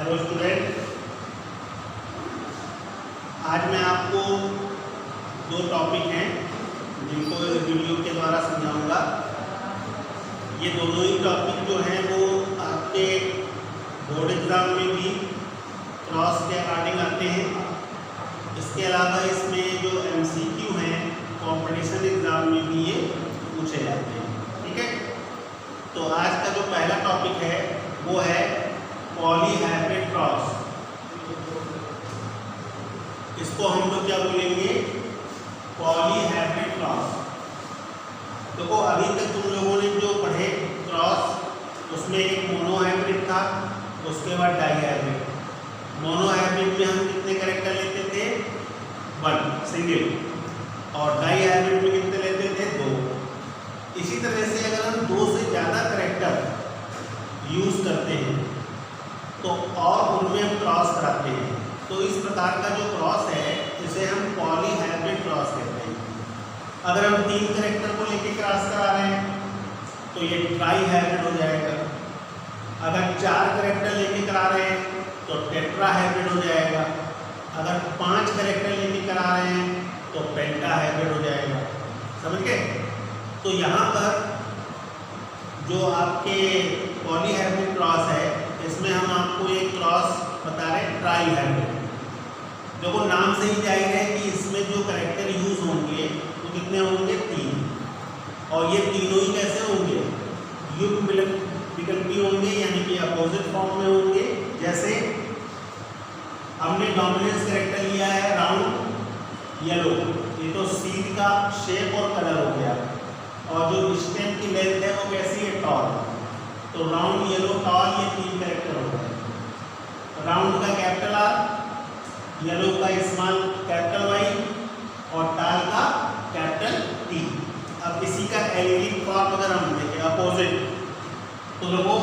Hello student, आज मैं आपको दो टॉपिक हैं जिनको इस वीडियो के द्वारा समझाऊंगा। ये दोनों ही टॉपिक जो हैं वो आपके बोर्ड एग्ज़ाम में भी क्रॉस के अकॉर्डिंग आते हैं। इसके अलावा इसमें जो MCQ हैं कॉम्पिटिशन एग्ज़ाम में भी ये पूछे जाते हैं। ठीक है, तो आज का जो पहला टॉपिक है वो है पॉलीहाइब्रिड क्रॉस। इसको हम लोग क्या बोलेंगे? Polyhybrid cross. देखो अभी तक तुम लोगों ने जो पढ़े क्रॉस, उसमें एक मोनोहाइब्रिड था, उसके बाद डाईहाइब्रिड। मोनोहाइब्रिड में हम कितने कैरेक्टर लेते थे? 1 सिंगल, और डाईहाइब्रिड में कितने लेते थे? 2। इसी तरह से अगर हम 2 से ज़्यादा कैरेक्टर यूज़ करते हैं तो और उनमें हम क्रॉस कराते हैं, तो इस प्रकार का जो क्रॉस है इसे हम पॉलीहाइब्रिड क्रॉस कहते हैं। अगर हम 3 कैरेक्टर को लेके क्रॉस करा रहे हैं तो ये ट्राईहाइब्रिड हो जाएगा। अगर 4 कैरेक्टर लेके करा रहे हैं तो टेट्राहाइब्रिड हो जाएगा। अगर 5 कैरेक्टर लेके करा रहे हैं तो पेंटाहाइब्रिड हो जाएगा। समझ गए? तो यहाँ पर जो आपके पॉलीहाइब्रिड क्रॉस है इसमें हम आपको एक क्रॉस बता रहे हैं ट्राईहाइब्रिड। देखो नाम से ही जाहिर है कि इसमें जो कैरेक्टर यूज होंगे वो कितने होंगे? 3। और ये तीनों ही कैसे होंगे? युग्म विकल्पी होंगे, यानी कि अपोजिट फॉर्म में होंगे। जैसे हमने डोमिनेंस कैरेक्टर लिया है राउंड येलो, ये तो सीड का शेप और कलर हो गया, और जो स्टेम की लेंथ है वो कैसी है? टॉल। तो राउंड येलो टॉल, ये 3 कैरेक्टर हो गए। राउंड का कैपिटल R, येलो का स्मॉल कैपिटल Y और टाल का कैपिटल T। अब इसी का एलिमेंट फॉर्म अगर हम देखें अपोजिट, तो देखो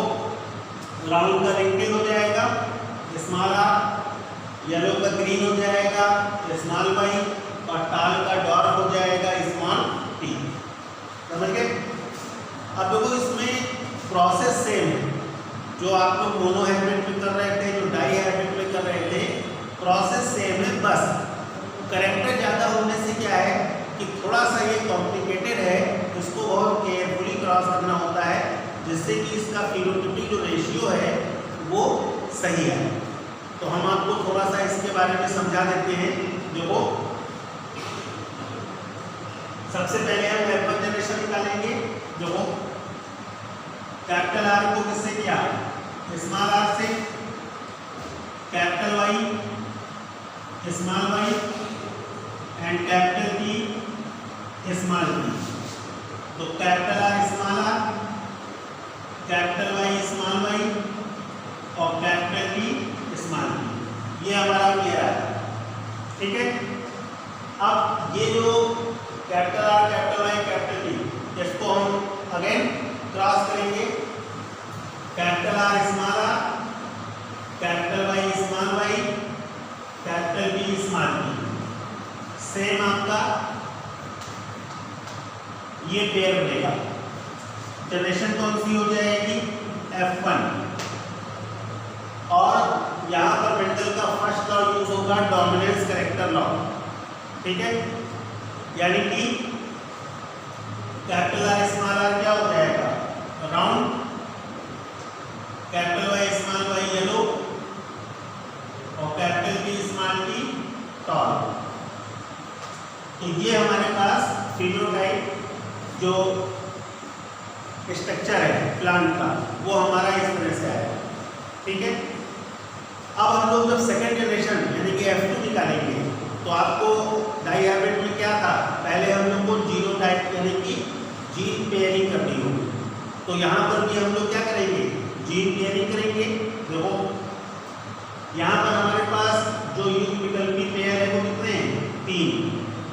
राउंड का रिंकल हो जाएगा स्मॉल R, येलो का ग्रीन हो जाएगा स्मॉल Y, और टाल का डॉर्क हो जाएगा स्मॉल T। समझ गए? अब देखो इसमें प्रोसेस सेम है। जो आप लोग मोनोहाइब्रिड में कर रहे थे, जो डाईहाइब्रिड में कर रहे थे, प्रोसेस सेम है। बस कैरेक्टर ज़्यादा होने से क्या है कि थोड़ा सा ये कॉम्प्लिकेटेड है, इसको बहुत केयरफुली क्रॉस करना होता है जिससे कि इसका फिनोटाइपिक जो रेशियो है वो सही है। तो हम आपको थोड़ा सा इसके बारे में समझा देते हैं। देखो सबसे पहले हम F1 जनरेशन निकालेंगे। देखो कैपिटल R को किससे किया? स्मॉल r से, capital Y small y and capital T small t। तो capital R small r, capital Y small y और कैपिटल T स्मॉल t, ये हमारा क्लियर है। ठीक है, अब ये जो capital R capital Y capital T, इसको हम अगेन क्रॉस करेंगे। Capital R small r, capital Y small y, capital B small b। Same आपका ये पेयर बनेगा। जनरेशन कौन सी हो जाएगी? F1। और यहाँ पर मेंडल का फर्स्ट लॉ यूज होगा, डोमिनेंस कैरेक्टर लॉ। ठीक है, यानी कि कैपिटल R स्मॉल r क्या हो जाएगा? Round, capital Y small y yellow और capital B small t tall. तो ये हमारे पास फिनोटाइप जो स्ट्रक्चर है प्लांट का वो हमारा इस तरह से आएगा। ठीक है, अब हम लोग जब सेकेंड जनरेशन यानी कि F2 निकालेंगे तो आपको डाईहाइब्रिड में क्या था? पहले हम लोग को जीनोटाइप यानी कि जीन पेयरिंग करनी होगी। तो यहाँ पर भी हम लोग क्या करेंगे? जीन पेयरिंग करेंगे। देखो यहाँ पर हमारे पास जो युग्म विकल्पी पेयर है वो कितने हैं? 3।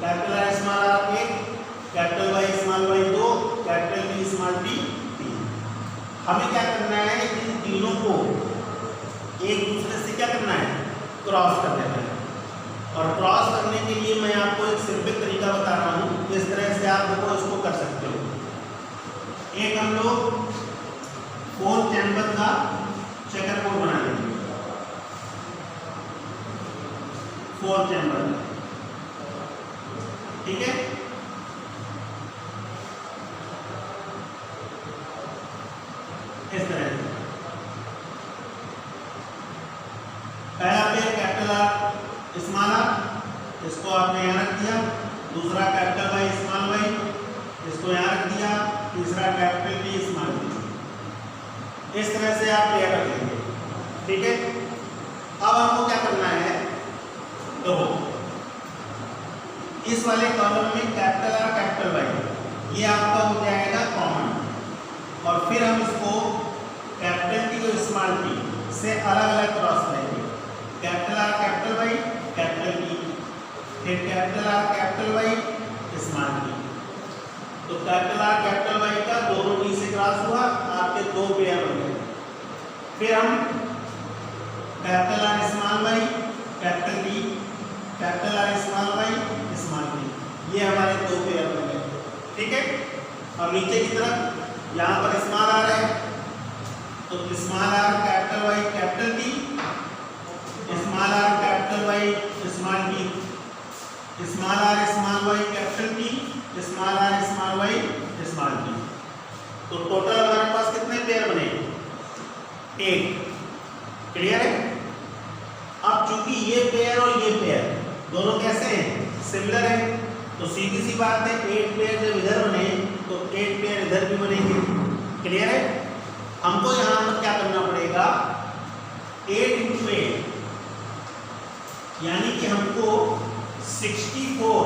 Capital R small r 1, capital Y small y 2, capital B small t 3। हमें क्या करना है? इन तीनों को एक दूसरे से क्या करना है? क्रॉस कर देना है। और क्रॉस करने के लिए मैं आपको एक सिंपल तरीका बता रहा हूँ, इस तरह से आप देखो इसको कर सकते हो। एक हम लोग 4 चैम्बर का चेकर बोर्ड बना लेंगे। 4 चैम्बर, ठीक है। इस तरह से पहला pair capital R small R, इसको आपने यहाँ रख दिया। दूसरा कैपिटल वाई स्मॉल वाई, इसको यहाँ रख दिया। तीसरा कैपिटल टी स्मॉल टी। इस तरह से आप पेयर रख लेंगे, ठीक है। अब आपको क्या करना है, तो इस वाले कॉलम में कैपिटल आर कैपिटल वाई ये आपका हो जाएगा कॉमन, और फिर हम इसको कैपिटल टी और स्मॉल टी से अलग अलग क्रॉस करेंगे। Capital R capital Y capital T, फिर capital R capital Y small T. तो कैपिटल आर कैपिटल वाई का दोनों टी से क्रॉस हुआ, आपके दो पेयर बन गए। फिर हम capital R small Y capital T, capital R small Y small T, ये हमारे दो पेयर बन गए, ठीक है। अब नीचे की तरफ यहाँ पर स्मॉल आर है, तो small R capital Y capital T, small R capital Y small T, small R small Y capital T, small R small Y small T. तो टोटल हमारे पास कितने पेयर बने, 8, क्लियर है। अब चूंकि ये पेयर और ये पेयर दोनों कैसे हैं, सिमिलर है, तो सीधी सी बात है 8 पेयर जब इधर बने तो 8 पेयर इधर भी बनेंगे, क्लियर है। हमको यहाँ पर क्या करना पड़ेगा, 8 × 8 यानी कि हमको 64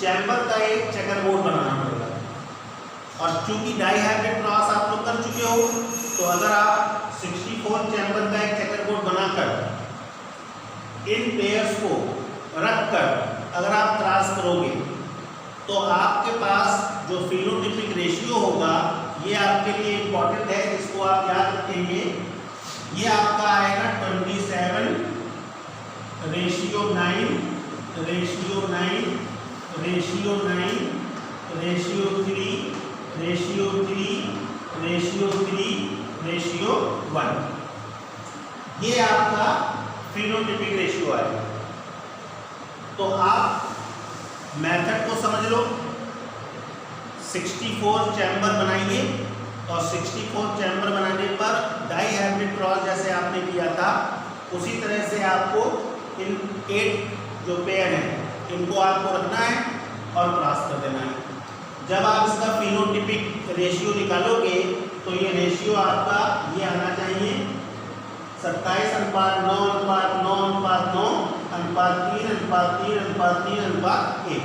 चैम्बर का एक चेकर बोर्ड बनाना पड़ेगा। और चूंकि डाई हाइब्रिड क्रॉस आप लोग कर चुके हो, तो अगर आप 64 चैम्बर का एक चेकर बोर्ड बनाकर इन पेयर्स को रखकर अगर आप क्रॉस करोगे तो आपके पास जो फिनोटाइपिक रेशियो होगा, ये आपके लिए इंपॉर्टेंट है, इसको आप याद रखेंगे। ये आपका आएगा 27:9 ratio 9 ratio 9 ratio 9 ratio 3 ratio 3 ratio 3 ratio 1, ये आपका फिनोटाइपिक रेशियो आएगा। तो आप मेथड को समझ लो, 64 चैम्बर बनाइए और 64 चैम्बर बनाने पर डाई हाइब्रिड क्रॉस जैसे आपने किया था उसी तरह से आपको इन 8 जो पेयर हैं इनको आपको रखना है और क्रॉस कर देना है। जब आप इसका फिनोटाइपिक रेशियो निकालोगे तो ये रेशियो आपका ये आना चाहिए 27:9:9:9:3:3:3:3:1।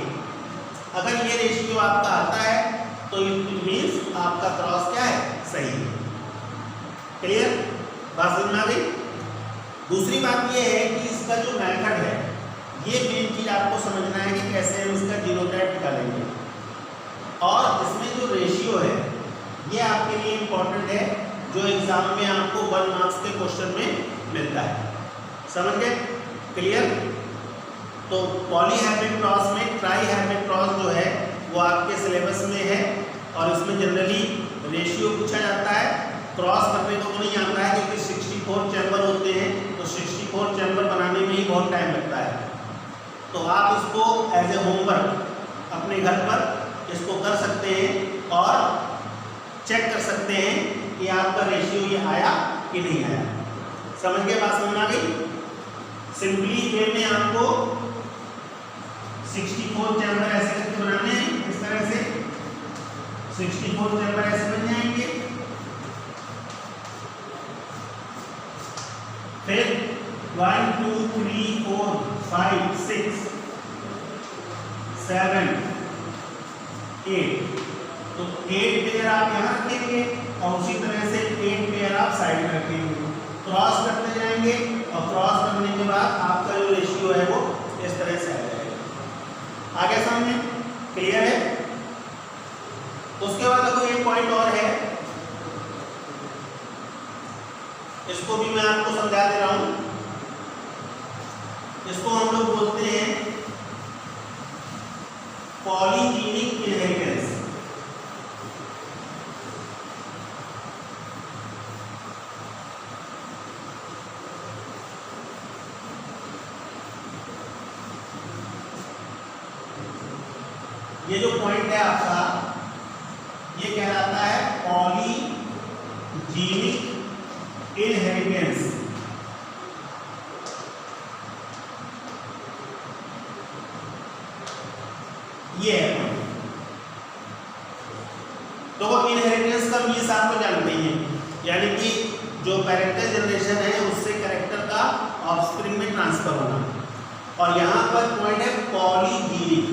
अगर ये रेशियो आपका आता है तो इट मीन्स आपका क्रॉस क्या है, सही है, क्लियर, बात समझ में आ गई। दूसरी बात ये है कि इसका जो मेथड है, ये मेन चीज आपको समझना है कि कैसे हम इसका जीनोटाइप निकालेंगे। और इसमें जो रेशियो है ये आपके लिए इम्पोर्टेंट है, जो एग्जाम में आपको 1 मार्क्स के क्वेश्चन में मिलता है, समझ गए, क्लियर। तो पॉली हाइब्रिड क्रॉस में ट्राई हाइब्रिड क्रॉस जो है वो आपके सिलेबस में है और इसमें जनरली रेशियो पूछा जाता है। क्रॉस करने को तो नहीं आता है क्योंकि 64 चैम्बर होते हैं, तो 64 चैम्बर बनाने में ही बहुत टाइम लगता है। तो आप इसको एज ए होमवर्क अपने घर पर इसको कर सकते हैं और चेक कर सकते हैं कि आपका रेशियो ये आया कि नहीं आया, समझ गए, बात समझ में आ गई। सिंपली वे में आपको 64 चैम्बर ऐसे करके बनाने हैं, इस तरह से 64 चैम्बर ऐसे बन जाएंगे। फिर 1 2 3 4 5 6 7 8, तो 8 पेयर आप यहाँ रखेंगे और उसी तरह से 8 पेयर आप साइड में रखेंगे, क्रॉस करते जाएंगे और क्रॉस करने के बाद आपका जो रेशियो है वो इस तरह से आ जाएगा। आगे सामने क्लियर है। उसके बाद देखो एक पॉइंट और है, इसको भी मैं आपको समझा दे रहा हूं। इसको हम लोग बोलते हैं पॉलीजेनिक इनहेरिटेंस। ये जो पॉइंट है आपका, ये कहलाता है पॉलीजीनिक इनहेरिटेंस। ये है पॉइंट। तो वो इनहेरिटेंस का मीन्स आपको जानते ही हैं, यानी कि जो कैरेक्टर जनरेशन है उससे कैरेक्टर का ऑफस्प्रिंग में ट्रांसफर होना। और यहाँ पर पॉइंट है पॉलीजीनिक।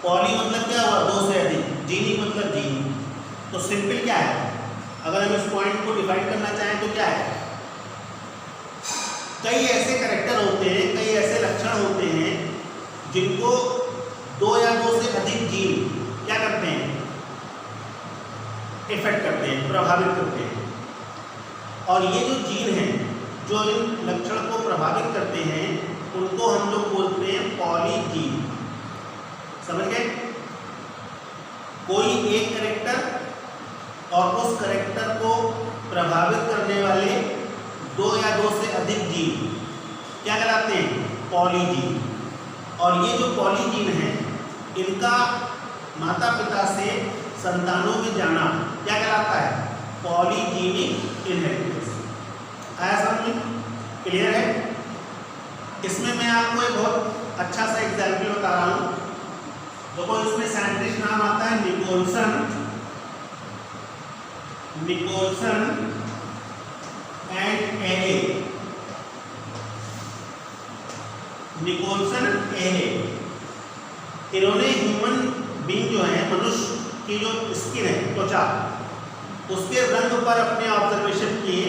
पॉली मतलब क्या हुआ, दो से अधिक, जीनिक मतलब जीन। तो सिंपल क्या है, अगर हम इस पॉइंट को डिफाइन करना चाहें तो क्या है, कई ऐसे कैरेक्टर होते हैं, कई ऐसे लक्षण होते हैं जिनको दो या दो से अधिक जीन क्या करते हैं, इफेक्ट करते हैं, प्रभावित करते हैं। और ये जो जीन हैं जो इन लक्षण को प्रभावित करते हैं उनको हम लोग बोलते हैं पॉलीजीन। समझ गए? कोई एक कैरेक्टर और उस कैरेक्टर को प्रभावित करने वाले दो या दो से अधिक जीन क्या कहलाते हैं, पॉलीजीन। और ये जो पॉलीजीन है इनका माता पिता से संतानों में जाना क्या कहलाता है, पॉलीजीनिक इनहेरिटेंस। आया समझ में? क्लियर है? इसमें मैं आपको एक बहुत अच्छा सा एग्जाम्पल बता रहा हूँ। देखो इसमें साइंटिस्ट नाम आता है निकोलसन एंड एले। निकोलसन एले, इन्होंने ह्यूमन बीइंग जो है, मनुष्य की जो स्किन है, त्वचा, उसके रंग पर अपने ऑब्जर्वेशन किए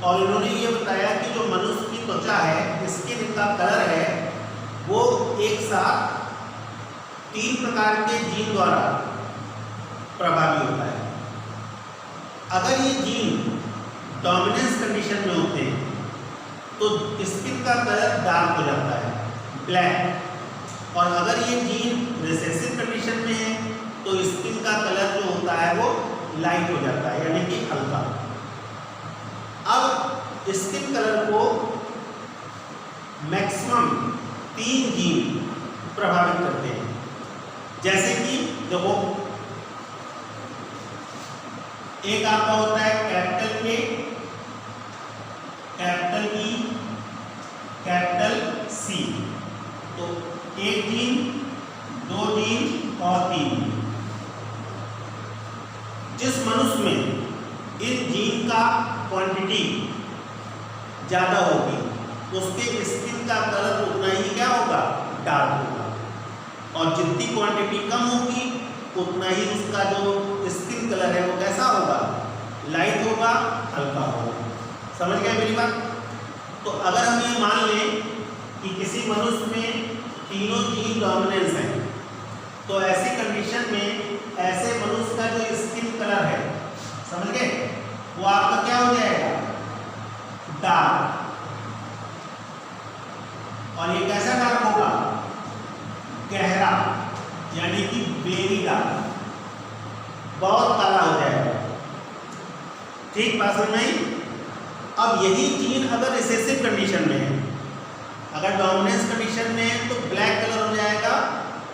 और इन्होंने ये बताया कि जो मनुष्य की त्वचा है, स्किन का कलर है, वो एक साथ 3 प्रकार के जीन द्वारा प्रभावी होता है। अगर ये जीन डोमिनेंस कंडीशन में होते हैं तो स्किन का कलर डार्क हो जाता है, ब्लैक। और अगर ये जीन रिसेसिव कंडीशन में है तो स्किन का कलर जो होता है वो लाइट हो जाता है, यानी कि हल्का। अब स्किन कलर को मैक्सिमम 3 जीन प्रभावित करते हैं। जैसे कि देखो, एक आपका होता है कैपिटल के, कैपिटल ई, कैपिटल सी। तो 1 जीन, 2 जीन और 3। जिस मनुष्य में इन जीन का क्वांटिटी ज़्यादा होगी उसके स्किन का कलर उतना ही क्या होगा, डार्क होगा। और जितनी क्वांटिटी कम होगी उतना ही उसका जो स्किन कलर है वो कैसा होगा, लाइट होगा, हल्का होगा। समझ गए मेरी बात? तो अगर हम ये मान लें कि किसी मनुष्य में तीनों जीन डोमिनेंस है तो ऐसी कंडीशन में ऐसे मनुष्य का जो स्किन कलर है, समझ गए, वो आपका क्या हो जाएगा, डार्क। और ये कैसा डार्क होगा, गहरा, यानी कि वेरी डार्क, बहुत काला हो जाएगा। ठीक बात समझ में? अब यही जीन अगर रिसेसिव कंडीशन में है, अगर डोमिनेंस कंडीशन में है तो ब्लैक कलर हो जाएगा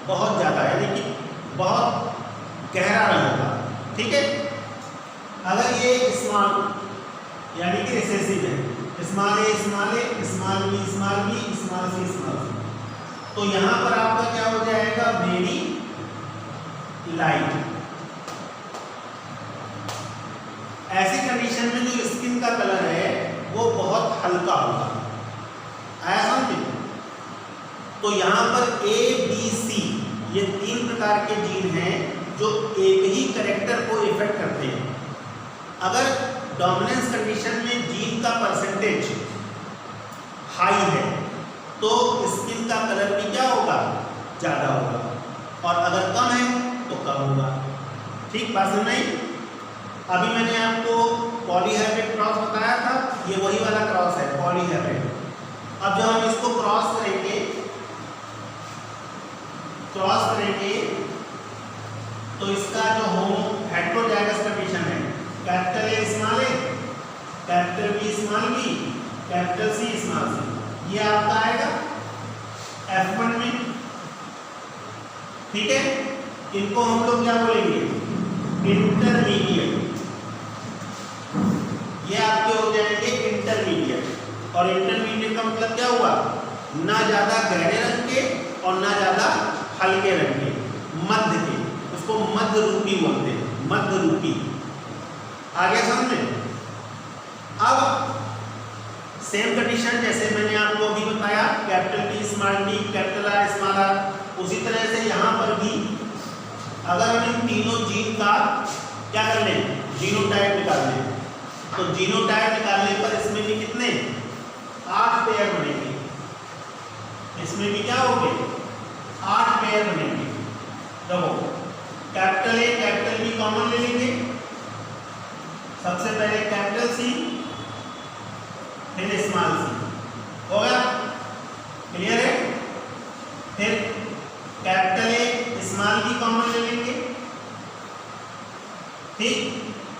बहुत ज़्यादा, यानी कि बहुत गहरा रंग होगा। ठीक है? अगर ये स्मॉल यानी कि रिसेसिव है, small A, small A, small B, small B, small C, small C, तो यहाँ पर आपका क्या हो जाएगा, वेरी लाइट। ऐसी कंडीशन में जो स्किन का कलर है वो बहुत हल्का होगा। आया समझ? तो यहाँ पर ए, बी, सी ये 3 प्रकार के जीन हैं जो एक ही कैरेक्टर को इफेक्ट करते हैं। अगर डोमिनेंस कंडीशन में जीन का परसेंटेज हाई है तो स्किन का कलर भी क्या होगा, ज़्यादा होगा, और अगर कम है तो कम होगा। ठीक बात समझ नहीं? अभी मैंने आपको पॉलीहाइब्रिड क्रॉस बताया था, ये वही वाला क्रॉस है पॉलीहाइब्रिड। अब जब हम इसको क्रॉस करेंगे तो इसका जो होमो हेटेरोजाइगस कंडीशन है, capital A small A, capital B small B, capital C small C, ये आपका आएगा F1 में। ठीक है? इनको हम लोग क्या बोलेंगे, इंटरमीडिएट। ये आपके हो जाएंगे इंटरमीडिएट। और इंटरमीडिएट का मतलब क्या हुआ, ना ज्यादा गहरे रंग के और ना ज्यादा हल्के रंग के, मध्य के, उसको मध्य रूपी बोलते हैं, मध्य रूपी। आगे समझ में। अब सेम कंडीशन जैसे मैंने आपको अभी बताया, capital T small T, capital R small R, उसी तरह से यहाँ पर भी अगर हम इन तीनों जीन का क्या कर लें, जीनोटाइप निकाल लें, तो जीनोटाइप निकालने पर इसमें भी कितने 8 पेयर बनेंगे। इसमें भी क्या होंगे 8 पेयर बनेंगे। देखो capital A capital B common ले लेंगे। सबसे पहले कैपिटल सी फिर स्मॉल सी, हो गया, क्लियर है। फिर capital A small B common ले लेंगे, ठीक,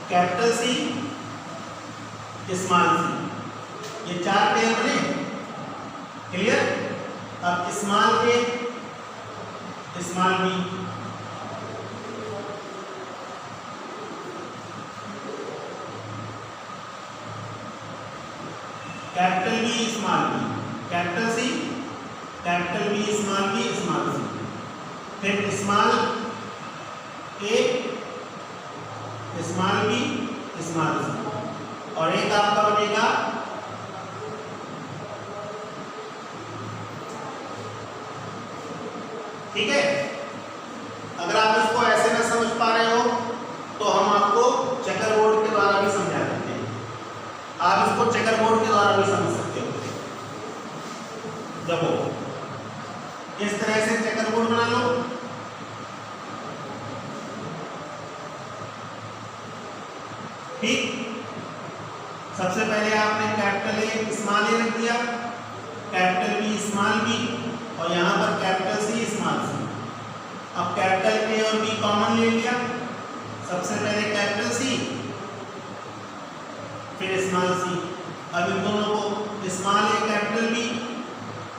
कैपिटल सी स्मॉल सी, ये 4 पेयर बने, क्लियर। अब small A small B, capital B small B, capital C capital B small B small C, फिर small A small B small C, और एक आपका बनेगा ठीक है। अगर आप इसको ऐसे न समझ पा रहे हो तो हम आपको चेकर बोर्ड के द्वारा भी समझा देते हैं, आप इसको चेकर बोर्ड के द्वारा भी समझ सकते हो। देखो इस तरह से चेकर बोर्ड बना लो, ठीक। सबसे पहले आपने कैपिटल ए स्मॉल ए रख दिया, कैपिटल बी स्मॉल बी, और यहाँ पर कैपिटल सी स्मॉल सी। अब कैपिटल ए और बी कॉमन ले लिया, सबसे पहले कैपिटल सी फिर स्मॉल सी। अब इन दोनों को small A capital B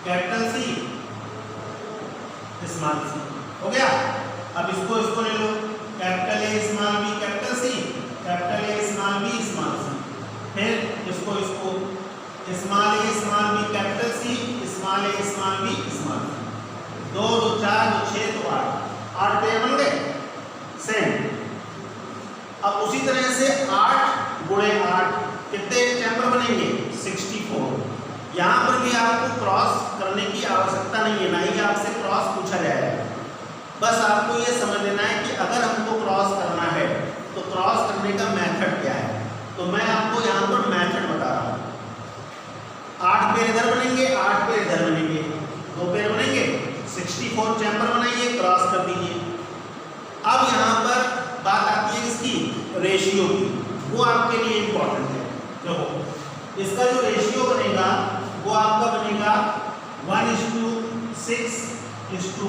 capital C small C, हो गया। अब इसको ले लो, capital A small B capital C, capital A small B small C, फिर इसको small A small B capital C, small A small B small C, 2 2 4 2 6 तो 8 pair बन गए सेम। अब उसी तरह से 8 गुणे 8 कितने चैम्बर बनेंगे 64। यहाँ पर भी आपको क्रॉस करने की आवश्यकता नहीं है, ना ही आपसे क्रॉस पूछा जाएगा। बस आपको ये समझ लेना है कि अगर हमको क्रॉस करना है तो क्रॉस करने का मेथड क्या है। तो मैं आपको यहाँ पर मेथड बता रहा हूँ। 8 पेयर इधर बनेंगे, 8 पेयर इधर बनेंगे, 2 पेयर बनेंगे, 64 चैम्बर बनाइए, क्रॉस कर दीजिए। अब यहाँ पर बात आती है इसकी रेशियो की, वो आपके लिए इंपॉर्टेंट है। देखो इसका जो रेशियो बनेगा वो आपका बनेगा 1:6 15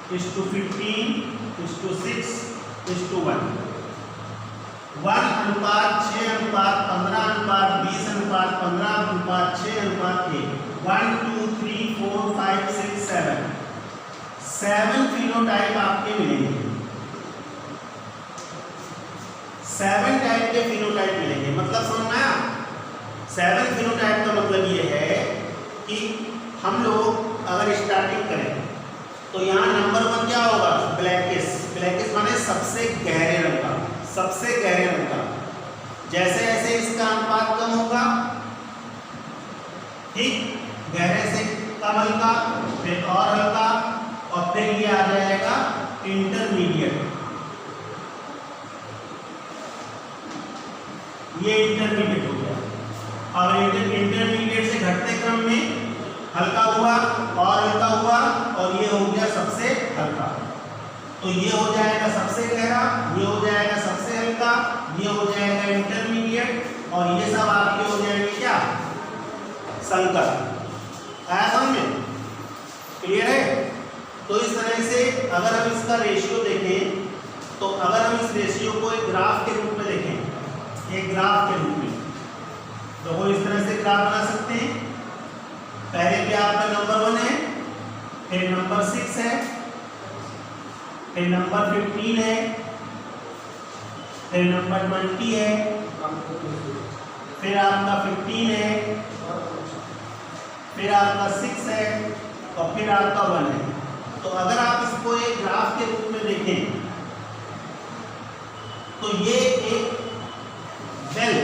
20 15 6 1 1 2 3 4 5 6 7 फिनोटाइप आपके मिलेंगे, 7 टाइप के फिनोटाइप मिलेंगे। मतलब समझ में आया? 7 फिनोटाइप का मतलब ये है कि हम लोग अगर स्टार्टिंग करें तो यहाँ नंबर 1 क्या होगा ब्लैकिश, ब्लैकिश माने सबसे गहरे रंग का, सबसे गहरे रंग का। जैसे जैसे इसका अनुपात कम होगा, ठीक, गहरे से कम हल्का, फिर और हल्का, और फिर ये आ जाएगा इंटरमीडिएट। ये इंटरमीडिएट हो गया। और इंटरमीडिएट से घटते क्रम में हल्का हुआ और हल्का हुआ और ये हो गया सबसे हल्का। तो ये हो जाएगा सबसे गहरा, ये हो जाएगा सबसे हल्का, ये हो जाएगा इंटरमीडिएट, और ये सब आपके हो जाएंगे क्या संकर। आया समझ में? क्लियर है? तो इस तरह से अगर हम इसका रेशियो देखें तो अगर हम इस रेशियो को एक ग्राफ के रूप में देखें, एक ग्राफ के रूप में, तो वो इस तरह से ग्राफ बना सकते हैं। पहले पे आपका नंबर 1 है, फिर नंबर 6 है, फिर नंबर 15 है, फिर नंबर 20 है, फिर आपका 15 है, फिर आपका 6 है और फिर आपका 1 है। तो अगर आप इसको एक ग्राफ के रूप में देखें तो ये एक बेल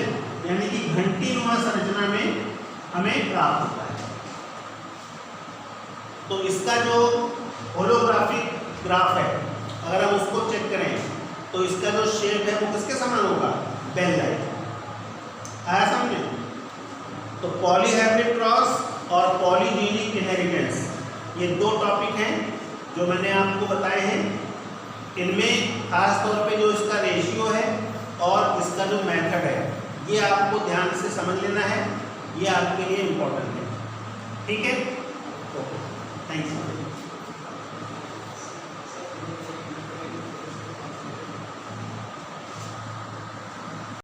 यानी कि घंटी नुमा संरचना में हमें प्राप्त होता है। तो इसका जो होलोग्राफिक ग्राफ है अगर हम उसको चेक करें तो इसका जो शेप है वो किसके समान होगा? Bell like. आया समझे? तो पॉलीहाइब्रिड क्रॉस और पॉलीजेनिक इनहेरिटेंस ये दो टॉपिक हैं जो मैंने आपको बताए हैं। इनमें खास तौर पे जो इसका रेशियो है और इसका जो मेथड है ये आपको ध्यान से समझ लेना है, ये आपके लिए इम्पोर्टेंट है। ठीक है, ओके, थैंक्स।